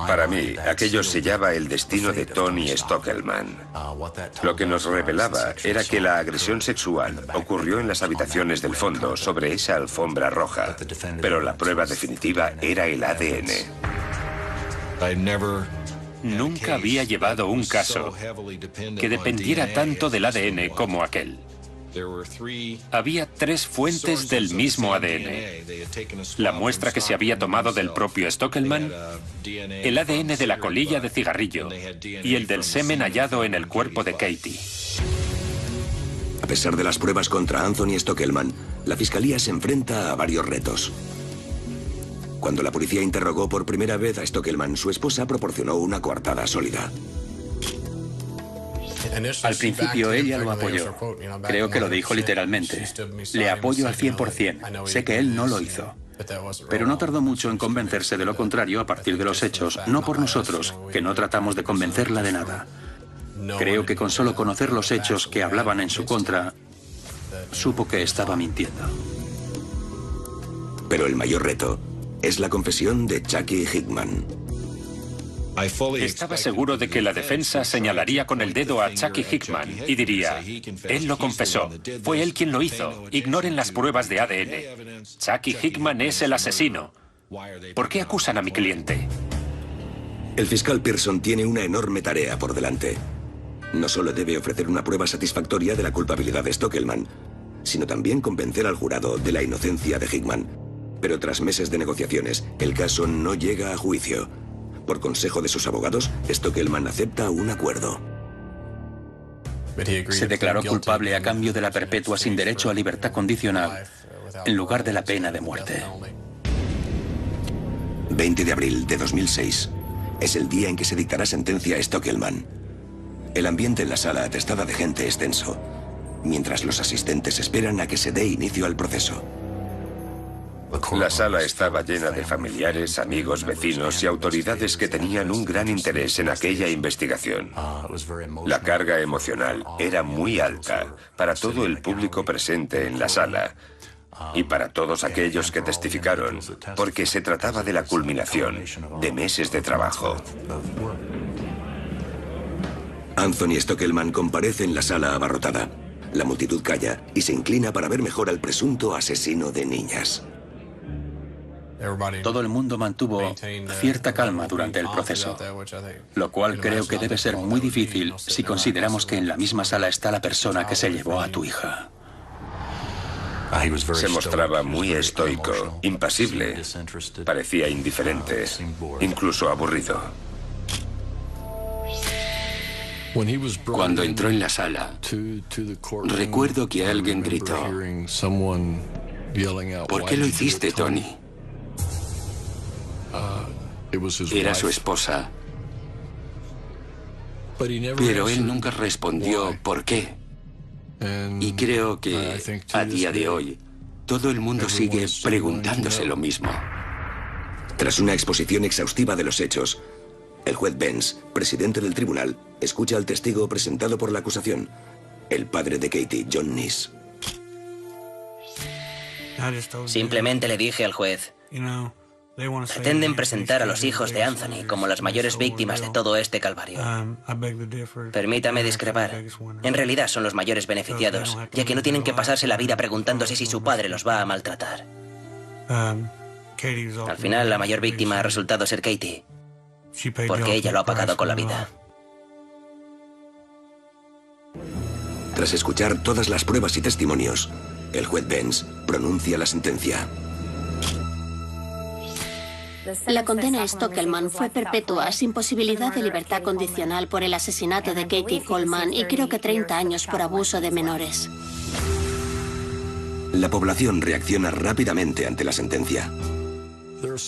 Para mí, aquello sellaba el destino de Tony Stockelman. Lo que nos revelaba era que la agresión sexual ocurrió en las habitaciones del fondo, sobre esa alfombra roja. Pero la prueba definitiva era el ADN. Nunca había llevado un caso que dependiera tanto del ADN como aquel. Había 3 fuentes del mismo ADN. La muestra que se había tomado del propio Stockelman, el ADN de la colilla de cigarrillo y el del semen hallado en el cuerpo de Katie. A pesar de las pruebas contra Anthony Stockelman, la Fiscalía se enfrenta a varios retos. Cuando la policía interrogó por primera vez a Stockelman, su esposa proporcionó una coartada sólida. Al principio ella lo apoyó. Creo que lo dijo literalmente. Le apoyo al 100%. Sé que él no lo hizo. Pero no tardó mucho en convencerse de lo contrario a partir de los hechos, no por nosotros, que no tratamos de convencerla de nada. Creo que con solo conocer los hechos que hablaban en su contra, supo que estaba mintiendo. Pero el mayor reto es la confesión de Chucky Hickman. Estaba seguro de que la defensa señalaría con el dedo a Chucky Hickman y diría, él lo confesó, fue él quien lo hizo, ignoren las pruebas de ADN. Chucky Hickman es el asesino. ¿Por qué acusan a mi cliente? El fiscal Pearson tiene una enorme tarea por delante. No solo debe ofrecer una prueba satisfactoria de la culpabilidad de Stockelman, sino también convencer al jurado de la inocencia de Hickman. Pero tras meses de negociaciones, el caso no llega a juicio. Por consejo de sus abogados, Stockelman acepta un acuerdo. Se declaró culpable a cambio de la perpetua sin derecho a libertad condicional, en lugar de la pena de muerte. 20 de abril de 2006. Es el día en que se dictará sentencia a Stockelman. El ambiente en la sala atestada de gente es tenso, mientras los asistentes esperan a que se dé inicio al proceso. La sala estaba llena de familiares, amigos, vecinos y autoridades que tenían un gran interés en aquella investigación. La carga emocional era muy alta para todo el público presente en la sala y para todos aquellos que testificaron, porque se trataba de la culminación de meses de trabajo. Anthony Stockelman comparece en la sala abarrotada. La multitud calla y se inclina para ver mejor al presunto asesino de niñas. Todo el mundo mantuvo cierta calma durante el proceso, lo cual creo que debe ser muy difícil si consideramos que en la misma sala está la persona que se llevó a tu hija. Se mostraba muy estoico, impasible, parecía indiferente, incluso aburrido. Cuando entró en la sala, recuerdo que alguien gritó, ¿por qué lo hiciste, Tony? Era su esposa, pero él nunca respondió por qué. Y creo que a día de hoy todo el mundo sigue preguntándose lo mismo. Tras una exposición exhaustiva de los hechos, el juez Benz, presidente del tribunal, escucha al testigo presentado por la acusación, el padre de Katie, John Nice. Simplemente le dije al juez, pretenden presentar a los hijos de Anthony como las mayores víctimas de todo este calvario. Permítame discrepar. En realidad son los mayores beneficiados, ya que no tienen que pasarse la vida preguntándose si su padre los va a maltratar. Al final, la mayor víctima ha resultado ser Katie, porque ella lo ha pagado con la vida. Tras escuchar todas las pruebas y testimonios, el juez Benz pronuncia la sentencia. La condena a Stockelman fue perpetua, sin posibilidad de libertad condicional por el asesinato de Katie Coleman y creo que 30 años por abuso de menores. La población reacciona rápidamente ante la sentencia.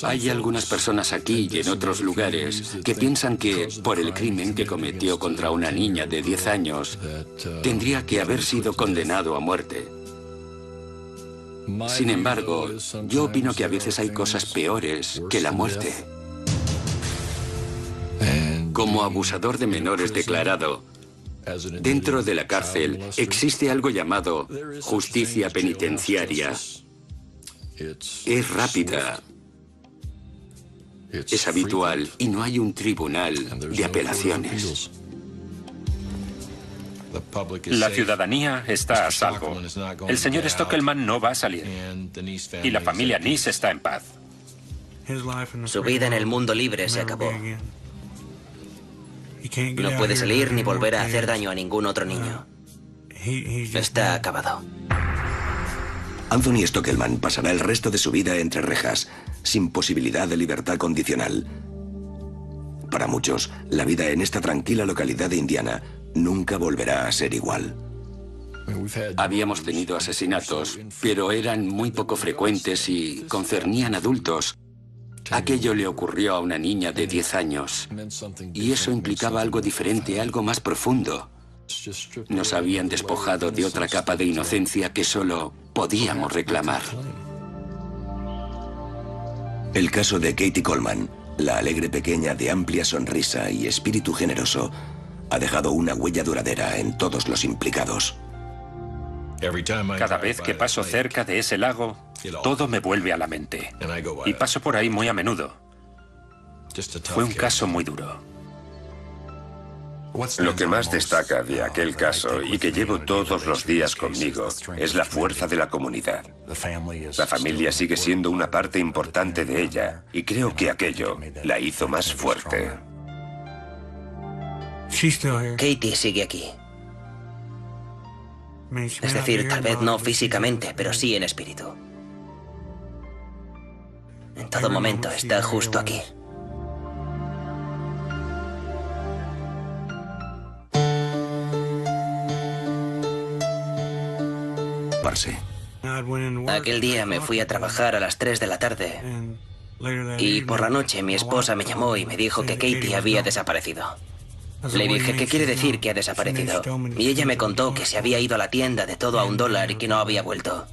Hay algunas personas aquí y en otros lugares que piensan que, por el crimen que cometió contra una niña de 10 años, tendría que haber sido condenado a muerte. Sin embargo, yo opino que a veces hay cosas peores que la muerte. Como abusador de menores declarado, dentro de la cárcel existe algo llamado justicia penitenciaria. Es rápida, es habitual y no hay un tribunal de apelaciones. La ciudadanía está a salvo. El señor Stockelman no va a salir. Y la familia Nice está en paz. Su vida en el mundo libre se acabó. No puede salir ni volver a hacer daño a ningún otro niño. Está acabado. Anthony Stockelman pasará el resto de su vida entre rejas, sin posibilidad de libertad condicional. Para muchos, la vida en esta tranquila localidad de Indiana nunca volverá a ser igual. Habíamos tenido asesinatos, pero eran muy poco frecuentes y concernían adultos. Aquello le ocurrió a una niña de 10 años. Y eso implicaba algo diferente, algo más profundo. Nos habían despojado de otra capa de inocencia que solo podíamos reclamar. El caso de Katie Coleman, la alegre pequeña de amplia sonrisa y espíritu generoso, ha dejado una huella duradera en todos los implicados. Cada vez que paso cerca de ese lago, todo me vuelve a la mente. Y paso por ahí muy a menudo. Fue un caso muy duro. Lo que más destaca de aquel caso y que llevo todos los días conmigo es la fuerza de la comunidad. La familia sigue siendo una parte importante de ella y creo que aquello la hizo más fuerte. Katie sigue aquí. Es decir, tal vez no físicamente, pero sí en espíritu. En todo momento está justo aquí. Aquel día me fui a trabajar a las 3 de la tarde y por la noche mi esposa me llamó y me dijo que Katie había desaparecido. Le dije, ¿qué quiere decir que ha desaparecido? Y ella me contó que se había ido a la tienda de todo a $1 y que no había vuelto.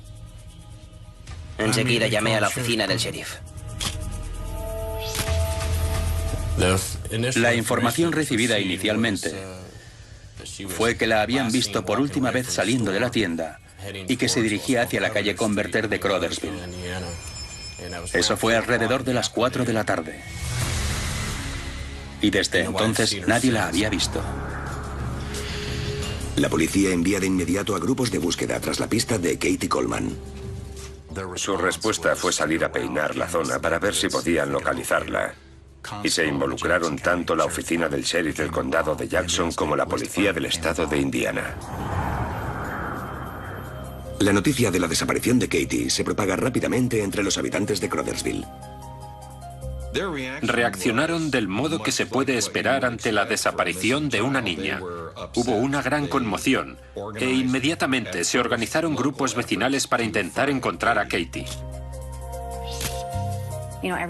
Enseguida llamé a la oficina del sheriff. La información recibida inicialmente fue que la habían visto por última vez saliendo de la tienda y que se dirigía hacia la calle Converter de Crothersville. Eso fue alrededor de las 4 de la tarde. Y desde entonces nadie la había visto. La policía envía de inmediato a grupos de búsqueda tras la pista de Katie Coleman. Su respuesta fue salir a peinar la zona para ver si podían localizarla. Y se involucraron tanto la oficina del sheriff del condado de Jackson como la policía del estado de Indiana. La noticia de la desaparición de Katie se propaga rápidamente entre los habitantes de Crothersville. Reaccionaron del modo que se puede esperar ante la desaparición de una niña. Hubo una gran conmoción e inmediatamente se organizaron grupos vecinales para intentar encontrar a Katie.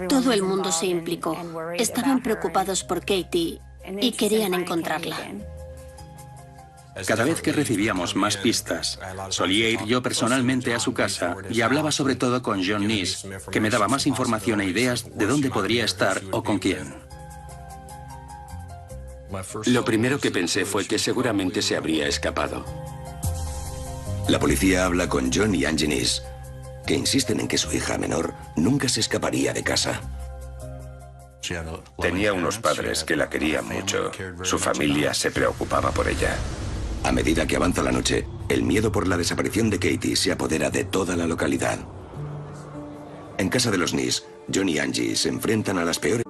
Todo el mundo se implicó. Estaban preocupados por Katie y querían encontrarla. Cada vez que recibíamos más pistas, solía ir yo personalmente a su casa y hablaba sobre todo con John Neese, que me daba más información e ideas de dónde podría estar o con quién. Lo primero que pensé fue que seguramente se habría escapado. La policía habla con John y Angie Neese, que insisten en que su hija menor nunca se escaparía de casa. Tenía unos padres que la querían mucho. Su familia se preocupaba por ella. A medida que avanza la noche, el miedo por la desaparición de Katie se apodera de toda la localidad. En casa de los Neese, John y Angie se enfrentan a las peores.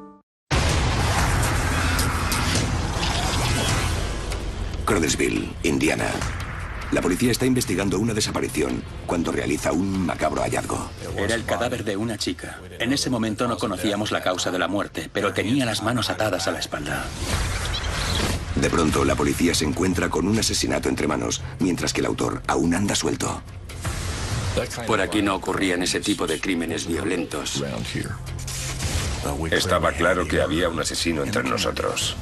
Crothersville, Indiana. La policía está investigando una desaparición cuando realiza un macabro hallazgo. Era el cadáver de una chica. En ese momento no conocíamos la causa de la muerte, pero tenía las manos atadas a la espalda. De pronto, la policía se encuentra con un asesinato entre manos, mientras que el autor aún anda suelto. Por aquí no ocurrían ese tipo de crímenes violentos. Estaba claro que había un asesino entre nosotros.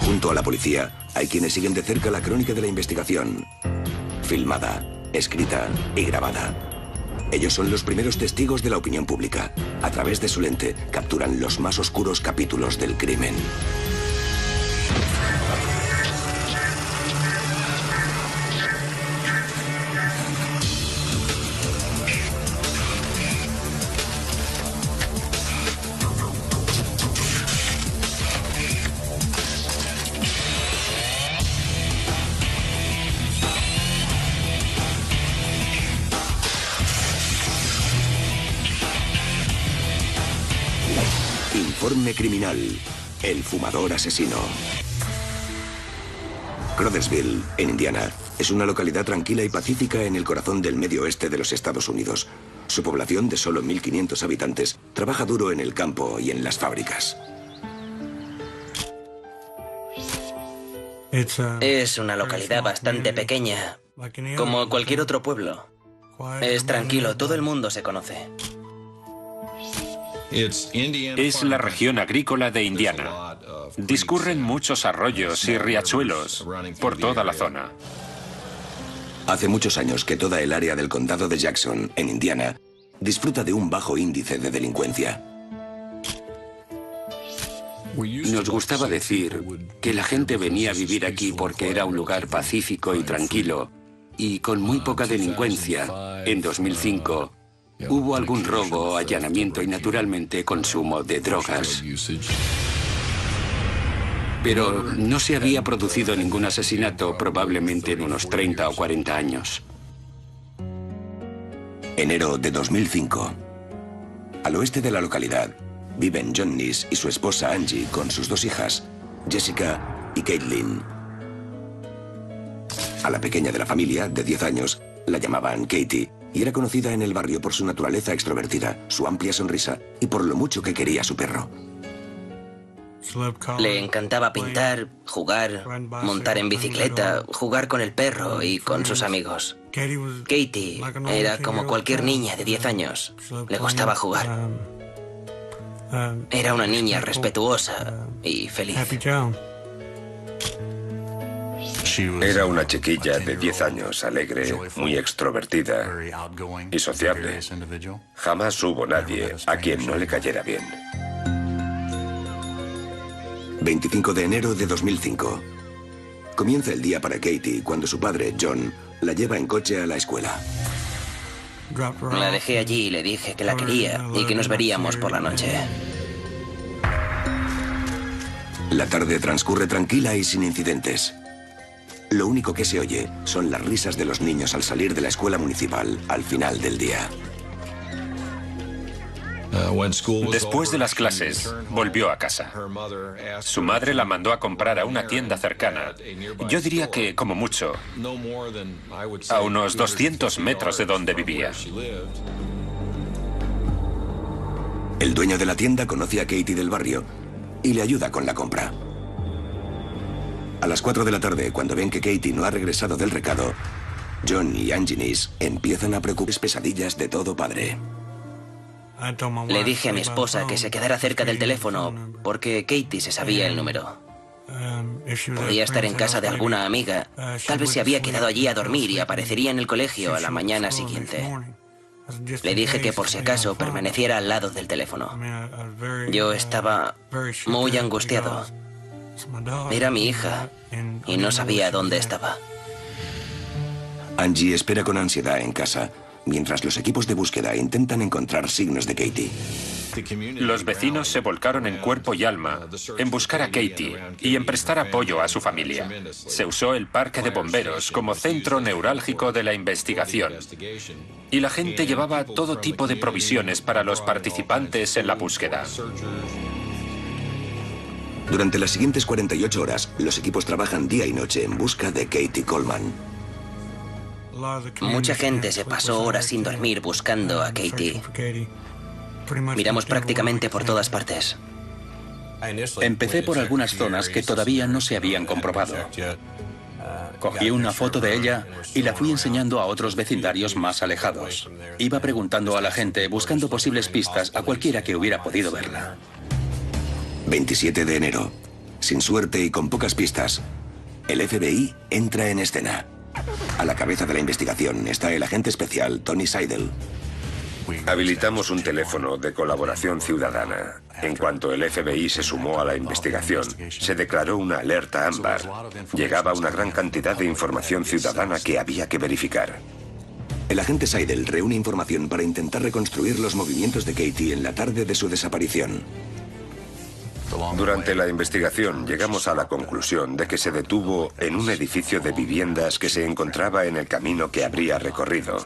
Junto a la policía, hay quienes siguen de cerca la crónica de la investigación. Filmada, escrita y grabada. Ellos son los primeros testigos de la opinión pública. A través de su lente, capturan los más oscuros capítulos del crimen. Informe criminal. El fumador asesino. Crothersville, en Indiana, es una localidad tranquila y pacífica en el corazón del medio oeste de los Estados Unidos. Su población, de solo 1.500 habitantes, trabaja duro en el campo y en las fábricas. Es una localidad bastante pequeña, como cualquier otro pueblo. Es tranquilo, todo el mundo se conoce. Es la región agrícola de Indiana. Discurren muchos arroyos y riachuelos por toda la zona. Hace muchos años que toda el área del condado de Jackson, en Indiana, disfruta de un bajo índice de delincuencia. Nos gustaba decir que la gente venía a vivir aquí porque era un lugar pacífico y tranquilo y con muy poca delincuencia. En 2005 hubo algún robo, allanamiento y naturalmente consumo de drogas. Pero no se había producido ningún asesinato probablemente en unos 30 o 40 años. Enero de 2005. Al oeste de la localidad viven John Neese y su esposa Angie con sus dos hijas, Jessica y Caitlin. A la pequeña de la familia, de 10 años, la llamaban Katie y era conocida en el barrio por su naturaleza extrovertida, su amplia sonrisa y por lo mucho que quería a su perro. Le encantaba pintar, jugar, montar en bicicleta, jugar con el perro y con sus amigos. Katie era como cualquier niña de 10 años. Le gustaba jugar. Era una niña respetuosa y feliz. Era una chiquilla de 10 años, alegre, muy extrovertida y sociable. Jamás hubo nadie a quien no le cayera bien. 25 de enero de 2005. Comienza el día para Katie cuando su padre, John, la lleva en coche a la escuela. La dejé allí y le dije que la quería y que nos veríamos por la noche. La tarde transcurre tranquila y sin incidentes. Lo único que se oye son las risas de los niños al salir de la escuela municipal al final del día. Después de las clases, volvió a casa. Su madre la mandó a comprar a una tienda cercana. Yo diría que, como mucho, a unos 200 metros de donde vivía. El dueño de la tienda conoce a Katie del barrio y le ayuda con la compra. A las 4 de la tarde, cuando ven que Katie no ha regresado del recado, John y Angie Neese empiezan a preocuparse pesadillas de todo padre. Le dije a mi esposa que se quedara cerca del teléfono porque Katie se sabía el número. Podía estar en casa de alguna amiga. Tal vez se había quedado allí a dormir y aparecería en el colegio a la mañana siguiente. Le dije que por si acaso permaneciera al lado del teléfono. Yo estaba muy angustiado. Era mi hija y no sabía dónde estaba. Angie espera con ansiedad en casa, mientras los equipos de búsqueda intentan encontrar signos de Katie. Los vecinos se volcaron en cuerpo y alma en buscar a Katie y en prestar apoyo a su familia. Se usó el parque de bomberos como centro neurálgico de la investigación. Y la gente llevaba todo tipo de provisiones para los participantes en la búsqueda. Durante las siguientes 48 horas, los equipos trabajan día y noche en busca de Katie Coleman. Mucha gente se pasó horas sin dormir buscando a Katie. Miramos prácticamente por todas partes. Empecé por algunas zonas que todavía no se habían comprobado. Cogí una foto de ella y la fui enseñando a otros vecindarios más alejados. Iba preguntando a la gente, buscando posibles pistas a cualquiera que hubiera podido verla. 27 de enero. Sin suerte y con pocas pistas, el FBI entra en escena. A la cabeza de la investigación está el agente especial Tony Seidel. Habilitamos un teléfono de colaboración ciudadana. En cuanto el FBI se sumó a la investigación, se declaró una alerta ámbar. Llegaba una gran cantidad de información ciudadana que había que verificar. El agente Seidel reúne información para intentar reconstruir los movimientos de Katie en la tarde de su desaparición. Durante la investigación llegamos a la conclusión de que se detuvo en un edificio de viviendas que se encontraba en el camino que habría recorrido.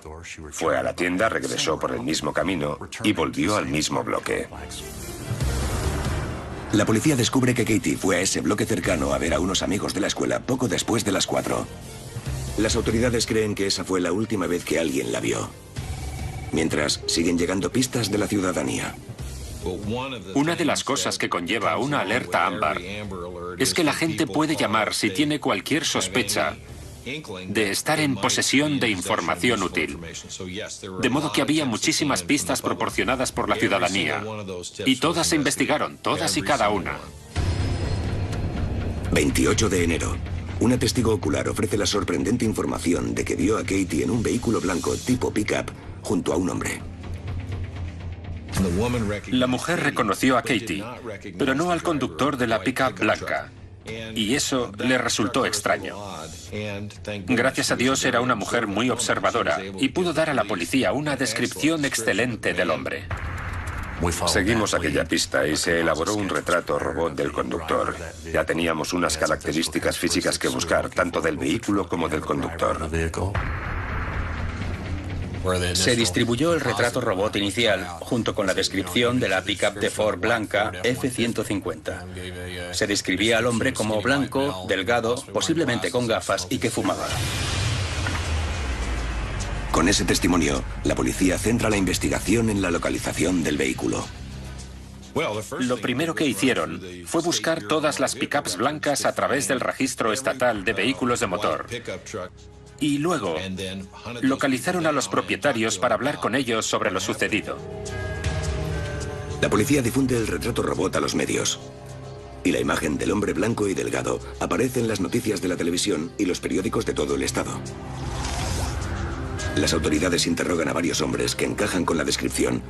Fue a la tienda, regresó por el mismo camino y volvió al mismo bloque. La policía descubre que Katie fue a ese bloque cercano a ver a unos amigos de la escuela poco después de las 4. Las autoridades creen que esa fue la última vez que alguien la vio. Mientras, siguen llegando pistas de la ciudadanía. Una de las cosas que conlleva una alerta ámbar es que la gente puede llamar si tiene cualquier sospecha de estar en posesión de información útil. De modo que había muchísimas pistas proporcionadas por la ciudadanía y todas se investigaron, todas y cada una. 28 de enero. Una testigo ocular ofrece la sorprendente información de que vio a Katie en un vehículo blanco tipo pick-up junto a un hombre. La mujer reconoció a Katie, pero no al conductor de la pick-up blanca. Y eso le resultó extraño. Gracias a Dios era una mujer muy observadora y pudo dar a la policía una descripción excelente del hombre. Seguimos aquella pista y se elaboró un retrato robot del conductor. Ya teníamos unas características físicas que buscar, tanto del vehículo como del conductor. Se distribuyó el retrato robot inicial, junto con la descripción de la pick-up de Ford blanca F-150. Se describía al hombre como blanco, delgado, posiblemente con gafas y que fumaba. Con ese testimonio, la policía centra la investigación en la localización del vehículo. Lo primero que hicieron fue buscar todas las pick-ups blancas a través del registro estatal de vehículos de motor. Y luego localizaron a los propietarios para hablar con ellos sobre lo sucedido. La policía difunde el retrato robot a los medios. Y la imagen del hombre blanco y delgado aparece en las noticias de la televisión y los periódicos de todo el estado. Las autoridades interrogan a varios hombres que encajan con la descripción,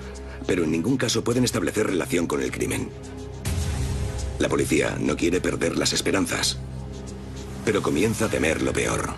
pero en ningún caso pueden establecer relación con el crimen. La policía no quiere perder las esperanzas, pero comienza a temer lo peor.